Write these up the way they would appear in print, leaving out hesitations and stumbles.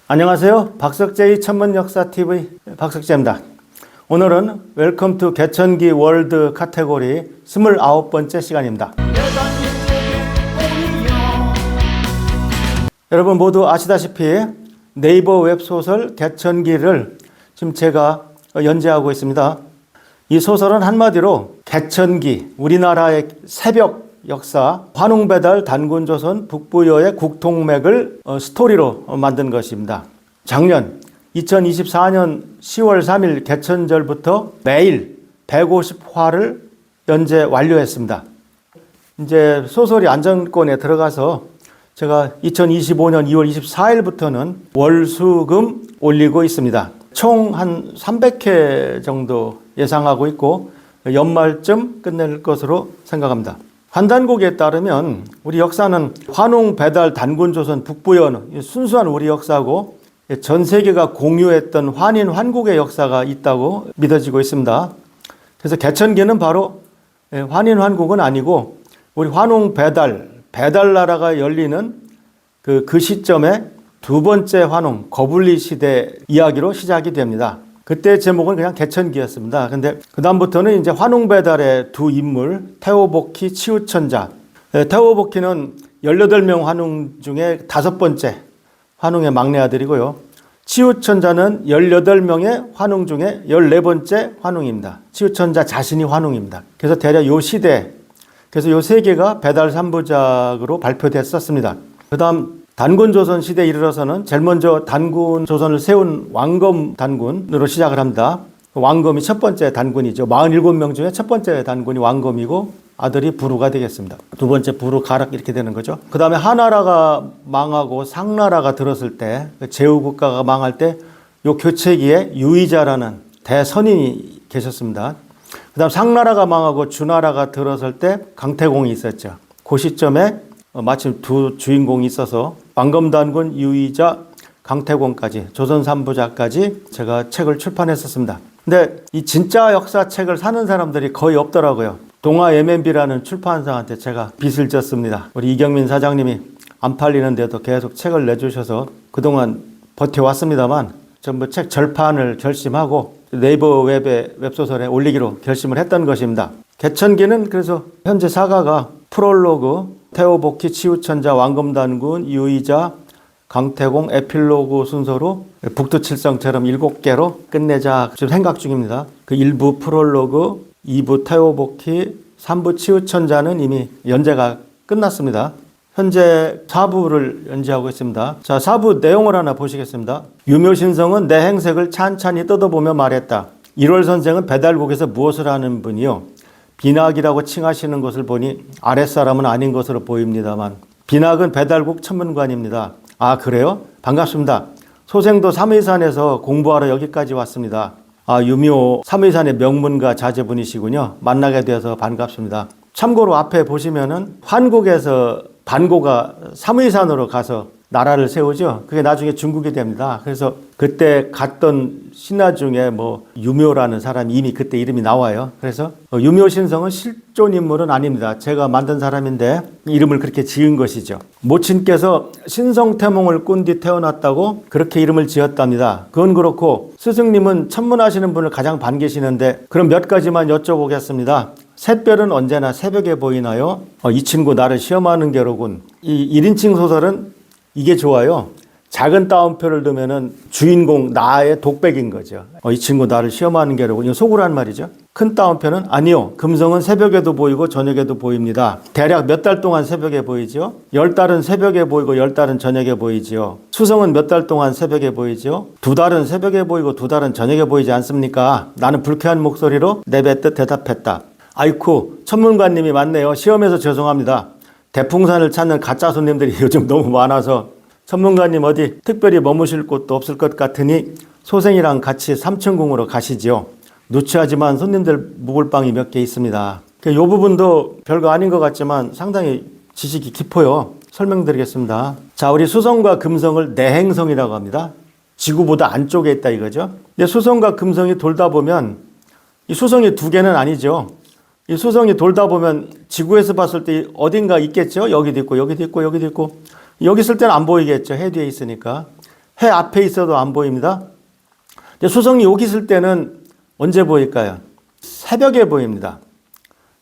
안녕하세요. 박석재의 천문역사TV 박석재입니다. 오늘은 웰컴 투 개천기 월드 카테고리 29번째 시간입니다. 여러분 모두 아시다시피 네이버 웹소설 개천기를 지금 제가 연재하고 있습니다. 이 소설은 한마디로 개천기, 우리나라의 새벽 역사, 환웅배달 단군조선 북부여의 국통맥을 스토리로 만든 것입니다. 작년 2024년 10월 3일 개천절부터 매일 150화를 연재 완료했습니다. 이제 소설이 안정권에 들어가서 제가 2025년 2월 24일부터는 월수금 올리고 있습니다. 총 한 300회 정도 예상하고 있고 연말쯤 끝낼 것으로 생각합니다. 환단곡에 따르면 우리 역사는 환웅, 배달, 단군조선, 북부연 순수한 우리 역사고 전 세계가 공유했던 환인, 환국의 역사가 있다고 믿어지고 있습니다. 그래서 개천기는 바로 환인, 환국은 아니고 우리 환웅, 배달 나라가 열리는 그 시점에 두 번째 환웅, 거불리 시대 이야기로 시작이 됩니다. 그때 제목은 그냥 개천기였습니다. 근데 그다음부터는 이제 환웅배달의 두 인물, 태호복희, 치우천자. 태호복희는 18명 환웅 중에 5번째 환웅의 막내 아들이고요. 치우천자는 18명의 환웅 중에 14번째 환웅입니다. 치우천자 자신이 환웅입니다. 그래서 대략 요 시대, 그래서 요 세 개가 배달 3부작으로 발표됐었습니다. 그다음 단군조선 시대에 이르러서는 제일 먼저 단군조선을 세운 왕검 단군으로 시작을 합니다. 왕검이 첫 번째 단군이죠. 47명 중에 첫 번째 단군이 왕검이고 아들이 부루가 되겠습니다. 두 번째 부루, 가락 이렇게 되는 거죠. 그 다음에 하나라가 망하고 상나라가 들었을 때, 제후국가가 망할 때 요 교체기에 유의자라는 대선인이 계셨습니다. 그 다음 상나라가 망하고 주나라가 들었을 때 강태공이 있었죠. 그 시점에 마침 두 주인공이 있어서 왕검단군, 유의자, 강태공까지 조선 3부작까지 제가 책을 출판했었습니다. 근데 이 진짜 역사책을 사는 사람들이 거의 없더라고요. 동아 MNB라는 출판사한테 제가 빚을 졌습니다. 우리 이경민 사장님이 안 팔리는데도 계속 책을 내주셔서 그동안 버텨왔습니다만 전부 책 절판을 결심하고 네이버 웹소설에 올리기로 결심을 했던 것입니다. 개천기는 그래서 현재 사가가 프롤로그, 태호복희, 치우천자, 왕검단군, 유의자, 강태공, 에필로그 순서로 북두칠성처럼 7개로 끝내자 지금 생각 중입니다. 그 1부 프롤로그, 2부 태호복희, 3부 치우천자는 이미 연재가 끝났습니다. 현재 4부를 연재하고 있습니다. 자, 4부 내용을 하나 보시겠습니다. 유묘신성은 내 행색을 찬찬히 뜯어보며 말했다. 1월 선생은 배달국에서 무엇을 하는 분이요? 비낙이라고 칭하시는 것을 보니 아랫사람은 아닌 것으로 보입니다만 비낙은 배달국 천문관입니다. 아, 그래요? 반갑습니다. 소생도 삼의산에서 공부하러 여기까지 왔습니다. 아, 유묘 삼의산의 명문가 자제분이시군요. 만나게 되어서 반갑습니다. 참고로 앞에 보시면은 환국에서 반고가 삼의산으로 가서 나라를 세우죠. 그게 나중에 중국이 됩니다. 그래서 그때 갔던 신하 중에 유묘라는 사람이 이미 그때 이름이 나와요. 그래서 유묘신성은 실존 인물은 아닙니다. 제가 만든 사람인데 이름을 그렇게 지은 것이죠. 모친께서 신성태몽을 꾼 뒤 태어났다고 그렇게 이름을 지었답니다. 그건 그렇고 스승님은 천문하시는 분을 가장 반기시는데 그럼 몇 가지만 여쭤보겠습니다. 샛별은 언제나 새벽에 보이나요? 이 친구 나를 시험하는 게로군. 이 1인칭 소설은 이게 좋아요. 작은 따옴표를 두면은 주인공 나의 독백인 거죠. 이 친구 나를 시험하는 게로군. 이거 속으로 한 말이죠. 큰 따옴표는 아니요. 금성은 새벽에도 보이고 저녁에도 보입니다. 대략 몇 달 동안 새벽에 보이죠. 10달은 새벽에 보이고 10달은 저녁에 보이죠. 수성은 몇 달 동안 새벽에 보이죠. 2달은 새벽에 보이고 2달은 저녁에 보이지 않습니까? 나는 불쾌한 목소리로 내뱉듯 대답했다. 아이쿠, 천문관님이 맞네요. 시험에서 죄송합니다. 대풍산을 찾는 가짜 손님들이 요즘 너무 많아서 천문관님 어디 특별히 머무실 곳도 없을 것 같으니 소생이랑 같이 삼천궁으로 가시지요. 누추하지만 손님들 묵을 방이 몇 개 있습니다. 이 부분도 별거 아닌 것 같지만 상당히 지식이 깊어요. 설명드리겠습니다. 자, 우리 수성과 금성을 내행성이라고 합니다. 지구보다 안쪽에 있다 이거죠. 근데 수성과 금성이 돌다 보면 이 수성이 두 개는 아니죠. 이 수성이 돌다 보면 지구에서 봤을 때 어딘가 있겠죠. 여기도 있고 여기도 있고 여기도 있고 여기 있을 때는 안 보이겠죠. 해 뒤에 있으니까. 해 앞에 있어도 안 보입니다. 수성이 여기 있을 때는 언제 보일까요? 새벽에 보입니다.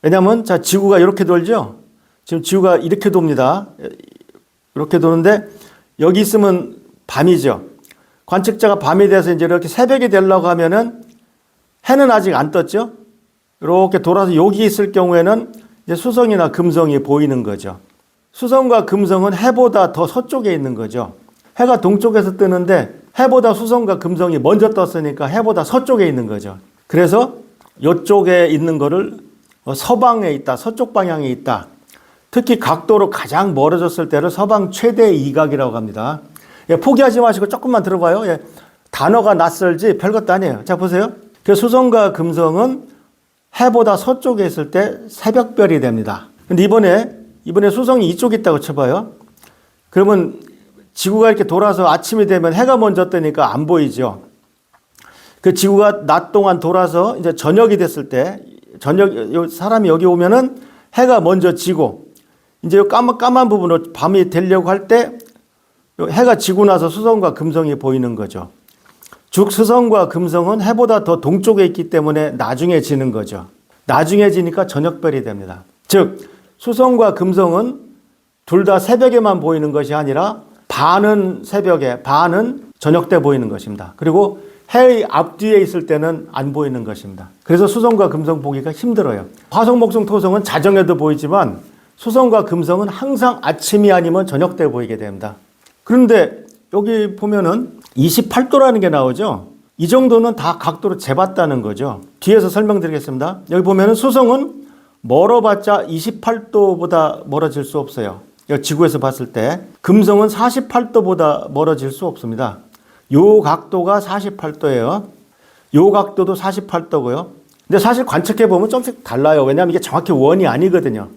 왜냐하면 자, 지구가 이렇게 돌죠. 지금 지구가 이렇게 돕니다. 이렇게 도는데 여기 있으면 밤이죠. 관측자가 밤이 돼서 이제 이렇게 새벽이 되려고 하면은 해는 아직 안 떴죠. 이렇게 돌아서 여기 있을 경우에는 이제 수성이나 금성이 보이는 거죠. 수성과 금성은 해보다 더 서쪽에 있는 거죠. 해가 동쪽에서 뜨는데 해보다 수성과 금성이 먼저 떴으니까 해보다 서쪽에 있는 거죠. 그래서 이쪽에 있는 거를 서방에 있다, 서쪽 방향에 있다. 특히 각도로 가장 멀어졌을 때를 서방 최대 이각이라고 합니다. 예, 포기하지 마시고 조금만 들어봐요. 예, 단어가 낯설지 별것도 아니에요. 자, 보세요. 그 수성과 금성은 해보다 서쪽에 있을 때 새벽별이 됩니다. 근데 이번에 수성이 이쪽에 있다고 쳐봐요. 그러면 지구가 이렇게 돌아서 아침이 되면 해가 먼저 뜨니까 안 보이죠. 그 지구가 낮 동안 돌아서 이제 저녁이 됐을 때, 사람이 여기 오면은 해가 먼저 지고, 이제 이 까만 부분으로 밤이 되려고 할 때 해가 지고 나서 수성과 금성이 보이는 거죠. 즉 수성과 금성은 해보다 더 동쪽에 있기 때문에 나중에 지는 거죠. 나중에 지니까 저녁별이 됩니다. 즉 수성과 금성은 둘 다 새벽에만 보이는 것이 아니라 반은 새벽에, 반은 저녁 때 보이는 것입니다. 그리고 해의 앞뒤에 있을 때는 안 보이는 것입니다. 그래서 수성과 금성 보기가 힘들어요. 화성, 목성, 토성은 자정에도 보이지만 수성과 금성은 항상 아침이 아니면 저녁 때 보이게 됩니다. 그런데 여기 보면은 28도라는 게 나오죠. 이 정도는 다 각도로 재봤다는 거죠. 뒤에서 설명드리겠습니다. 여기 보면은 수성은 멀어봤자 28도보다 멀어질 수 없어요. 지구에서 봤을 때. 금성은 48도보다 멀어질 수 없습니다. 요 각도가 48도예요. 요 각도도 48도고요. 근데 사실 관측해 보면 좀씩 달라요. 왜냐하면 이게 정확히 원이 아니거든요.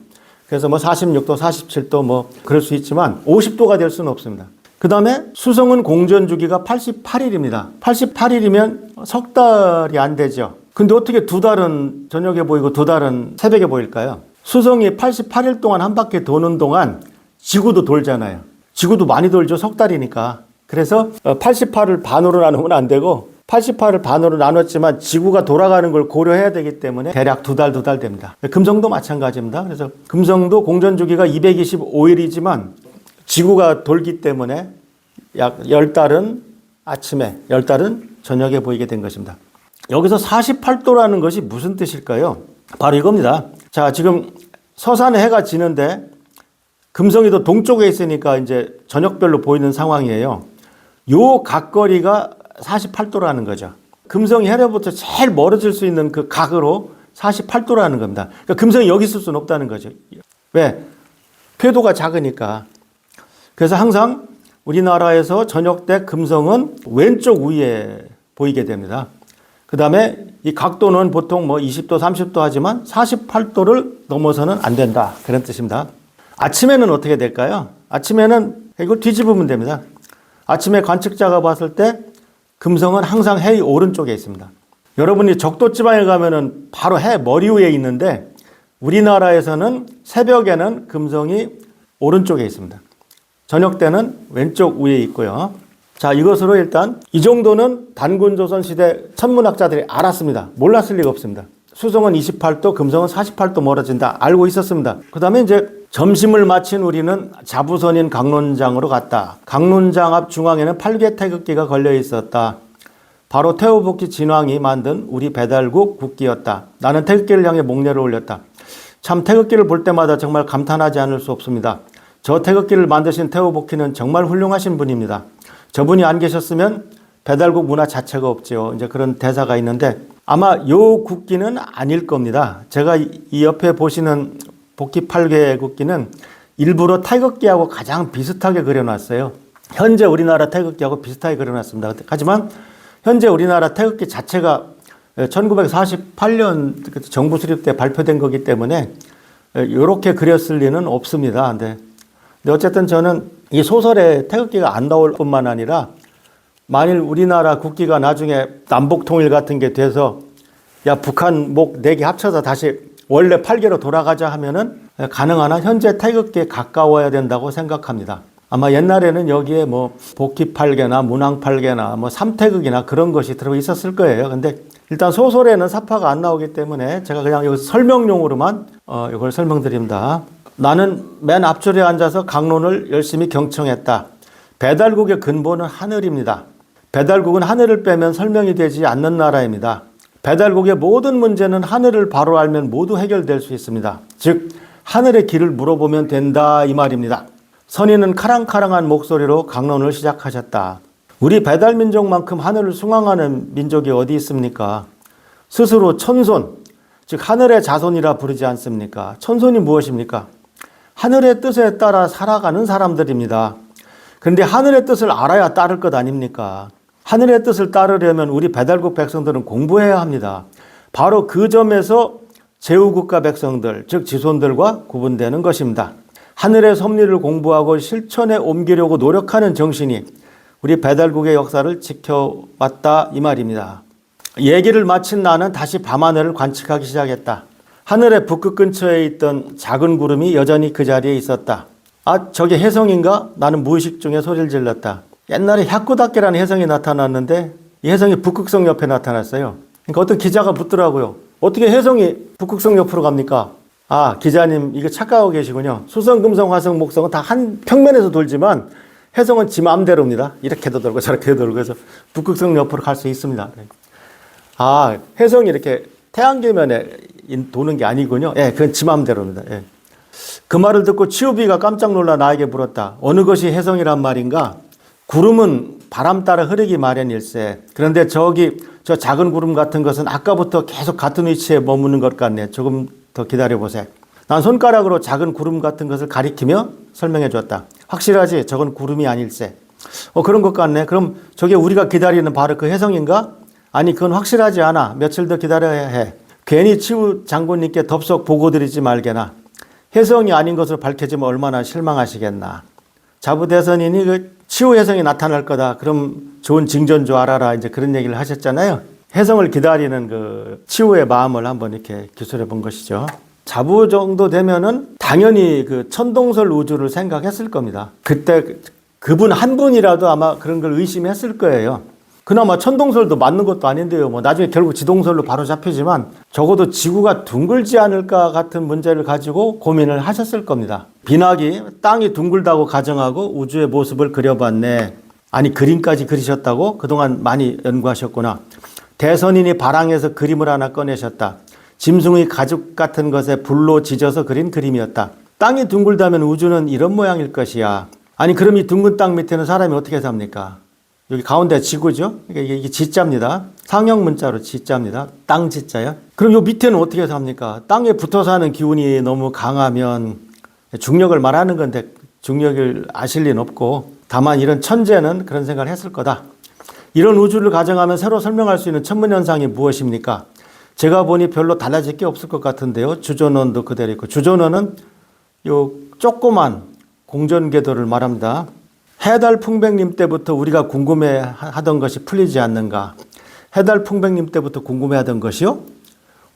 그래서 뭐 46도, 47도 뭐 그럴 수 있지만 50도가 될 수는 없습니다. 그 다음에 수성은 공전 주기가 88일입니다. 88일이면 석 달이 안 되죠. 근데 어떻게 두 달은 저녁에 보이고 두 달은 새벽에 보일까요? 수성이 88일 동안 한 바퀴 도는 동안 지구도 돌잖아요. 지구도 많이 돌죠. 석 달이니까. 그래서 88을 반으로 나누면 안 되고 88을 반으로 나눴지만 지구가 돌아가는 걸 고려해야 되기 때문에 대략 두 달 됩니다. 금성도 마찬가지입니다. 그래서 금성도 공전 주기가 225일이지만 지구가 돌기 때문에 약 10달은 아침에, 10달은 저녁에 보이게 된 것입니다. 여기서 48도라는 것이 무슨 뜻일까요? 바로 이겁니다. 자, 지금 서산에 해가 지는데 금성이 더 동쪽에 있으니까 이제 저녁별로 보이는 상황이에요. 요 각거리가 48도라는 거죠. 금성이 해로부터 제일 멀어질 수 있는 그 각으로 48도라는 겁니다. 그러니까 금성이 여기 있을 수는 없다는 거죠. 왜? 궤도가 작으니까. 그래서 항상 우리나라에서 저녁 때 금성은 왼쪽 위에 보이게 됩니다. 그 다음에 이 각도는 보통 뭐 20도, 30도 하지만 48도를 넘어서는 안 된다. 그런 뜻입니다. 아침에는 어떻게 될까요? 아침에는 이걸 뒤집으면 됩니다. 아침에 관측자가 봤을 때 금성은 항상 해의 오른쪽에 있습니다. 여러분이 적도지방에 가면은 바로 해 머리 위에 있는데 우리나라에서는 새벽에는 금성이 오른쪽에 있습니다. 저녁 때는 왼쪽 위에 있고요. 자, 이것으로 일단 이 정도는 단군조선 시대 천문학자들이 알았습니다. 몰랐을 리가 없습니다. 수성은 28도, 금성은 48도 멀어진다. 알고 있었습니다. 그 다음에 이제 점심을 마친 우리는 자부선인 강론장으로 갔다. 강론장 앞 중앙에는 8개 태극기가 걸려 있었다. 바로 태우복희 진왕이 만든 우리 배달국 국기였다. 나는 태극기를 향해 목례를 올렸다. 참 태극기를 볼 때마다 정말 감탄하지 않을 수 없습니다. 저 태극기를 만드신 태우복희는 정말 훌륭하신 분입니다. 저분이 안 계셨으면 배달국 문화 자체가 없죠. 이제 그런 대사가 있는데 아마 요 국기는 아닐 겁니다. 제가 이 옆에 보시는 복희 8개 국기는 일부러 태극기하고 가장 비슷하게 그려놨어요. 현재 우리나라 태극기하고 비슷하게 그려놨습니다. 하지만 현재 우리나라 태극기 자체가 1948년 정부 수립 때 발표된 거기 때문에 이렇게 그렸을 리는 없습니다. 근데 어쨌든 저는 이 소설에 태극기가 안 나올 뿐만 아니라 만일 우리나라 국기가 나중에 남북 통일 같은 게 돼서 야 북한 목 4개 합쳐서 다시 원래 8개로 돌아가자 하면은 가능한 한 현재 태극기에 가까워야 된다고 생각합니다. 아마 옛날에는 여기에 뭐 복희팔계나 문왕팔계나 뭐 삼태극이나 그런 것이 들어 있었을 거예요. 근데 일단 소설에는 사파가 안 나오기 때문에 제가 그냥 여기 설명용으로만 이걸 설명드립니다. 나는 맨 앞줄에 앉아서 강론을 열심히 경청했다. 배달국의 근본은 하늘입니다. 배달국은 하늘을 빼면 설명이 되지 않는 나라입니다. 배달국의 모든 문제는 하늘을 바로 알면 모두 해결될 수 있습니다. 즉 하늘의 길을 물어보면 된다 이 말입니다. 선인은 카랑카랑한 목소리로 강론을 시작하셨다. 우리 배달민족만큼 하늘을 숭앙하는 민족이 어디 있습니까? 스스로 천손, 즉 하늘의 자손이라 부르지 않습니까? 천손이 무엇입니까? 하늘의 뜻에 따라 살아가는 사람들입니다. 그런데 하늘의 뜻을 알아야 따를 것 아닙니까? 하늘의 뜻을 따르려면 우리 배달국 백성들은 공부해야 합니다. 바로 그 점에서 제후국가 백성들, 즉 지손들과 구분되는 것입니다. 하늘의 섭리를 공부하고 실천에 옮기려고 노력하는 정신이 우리 배달국의 역사를 지켜왔다 이 말입니다. 얘기를 마친 나는 다시 밤하늘을 관측하기 시작했다. 하늘의 북극 근처에 있던 작은 구름이 여전히 그 자리에 있었다. 아, 저게 혜성인가? 나는 무의식 중에 소리를 질렀다. 옛날에 샤쿠다케라는 혜성이 나타났는데 이 혜성이 북극성 옆에 나타났어요. 그러니까 어떤 기자가 묻더라고요. 어떻게 혜성이 북극성 옆으로 갑니까? 아, 기자님 이거 착각하고 계시군요. 수성, 금성, 화성, 목성은 다 한 평면에서 돌지만 혜성은 지 마음대로입니다. 이렇게도 돌고 저렇게도 돌고 해서 북극성 옆으로 갈 수 있습니다. 아, 혜성이 이렇게 태양계면에 도는 게 아니군요. 예, 그건 지 마음대로입니다. 예. 그 말을 듣고 치우비가 깜짝 놀라 나에게 물었다. 어느 것이 혜성이란 말인가? 구름은 바람 따라 흐르기 마련일세. 그런데 저 작은 구름 같은 것은 아까부터 계속 같은 위치에 머무는 것 같네. 조금 더 기다려보세요. 난 손가락으로 작은 구름 같은 것을 가리키며 설명해 줬다. 확실하지? 저건 구름이 아닐세. 그런 것 같네. 그럼 저게 우리가 기다리는 바로 그 혜성인가? 아니, 그건 확실하지 않아. 며칠 더 기다려야 해. 괜히 치우 장군님께 덥석 보고드리지 말게나. 혜성이 아닌 것으로 밝혀지면 얼마나 실망하시겠나. 자부대선인이 그 치우 혜성이 나타날 거다. 그럼 좋은 징조인 줄 알아라. 이제 그런 얘기를 하셨잖아요. 혜성을 기다리는 그 치우의 마음을 한번 이렇게 기술해 본 것이죠. 자부 정도 되면은 당연히 그 천동설 우주를 생각했을 겁니다. 그때 그분 한 분이라도 아마 그런 걸 의심했을 거예요. 그나마 천동설도 맞는 것도 아닌데요. 뭐 나중에 결국 지동설로 바로 잡히지만 적어도 지구가 둥글지 않을까 같은 문제를 가지고 고민을 하셨을 겁니다. 비나기 땅이 둥글다고 가정하고 우주의 모습을 그려봤네. 아니, 그림까지 그리셨다고? 그동안 많이 연구하셨구나. 대선인이 바랑에서 그림을 하나 꺼내셨다. 짐승의 가죽 같은 것에 불로 지져서 그린 그림이었다. 땅이 둥글다면 우주는 이런 모양일 것이야. 아니, 그럼 이 둥근 땅 밑에는 사람이 어떻게 삽니까? 여기 가운데 지구죠? 그러니까 이게 지자입니다. 상형 문자로 지자입니다. 땅 지자요. 그럼 요 밑에는 어떻게 삽니까? 땅에 붙어 사는 기운이 너무 강하면 중력을 말하는 건데 중력을 아실 리는 없고 다만 이런 천재는 그런 생각을 했을 거다. 이런 우주를 가정하면 새로 설명할 수 있는 천문현상이 무엇입니까? 제가 보니 별로 달라질 게 없을 것 같은데요. 주존원도 그대로 있고 주존원은 요 조그만 공전궤도를 말합니다. 해달 풍백님 때부터 우리가 궁금해하던 것이 풀리지 않는가? 해달 풍백님 때부터 궁금해하던 것이요?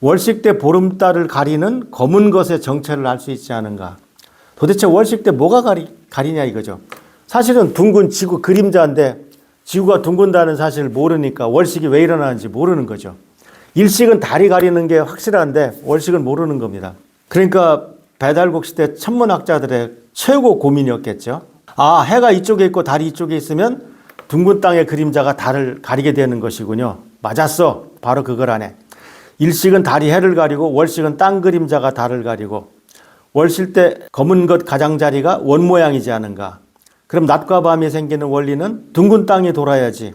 월식 때 보름달을 가리는 검은 것의 정체를 알 수 있지 않은가? 도대체 월식 때 뭐가 가리냐 이거죠. 사실은 둥근 지구 그림자인데 지구가 둥근다는 사실을 모르니까 월식이 왜 일어나는지 모르는 거죠. 일식은 달이 가리는 게 확실한데 월식은 모르는 겁니다. 그러니까 배달국 시대 천문학자들의 최고 고민이었겠죠. 아, 해가 이쪽에 있고 달이 이쪽에 있으면 둥근 땅의 그림자가 달을 가리게 되는 것이군요. 맞았어. 바로 그거라네. 일식은 달이 해를 가리고 월식은 땅 그림자가 달을 가리고 월실 때 검은 것 가장자리가 원 모양이지 않은가. 그럼 낮과 밤이 생기는 원리는 둥근 땅이 돌아야지.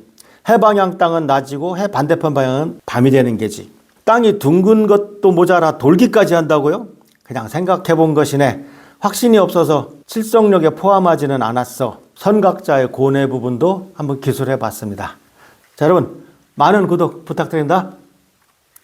해 방향 땅은 낮이고 해 반대편 방향은 밤이 되는 게지. 땅이 둥근 것도 모자라 돌기까지 한다고요? 그냥 생각해 본 것이네. 확신이 없어서 칠성력에 포함하지는 않았어. 선각자의 고뇌 부분도 한번 기술해 봤습니다. 자, 여러분 많은 구독 부탁드립니다.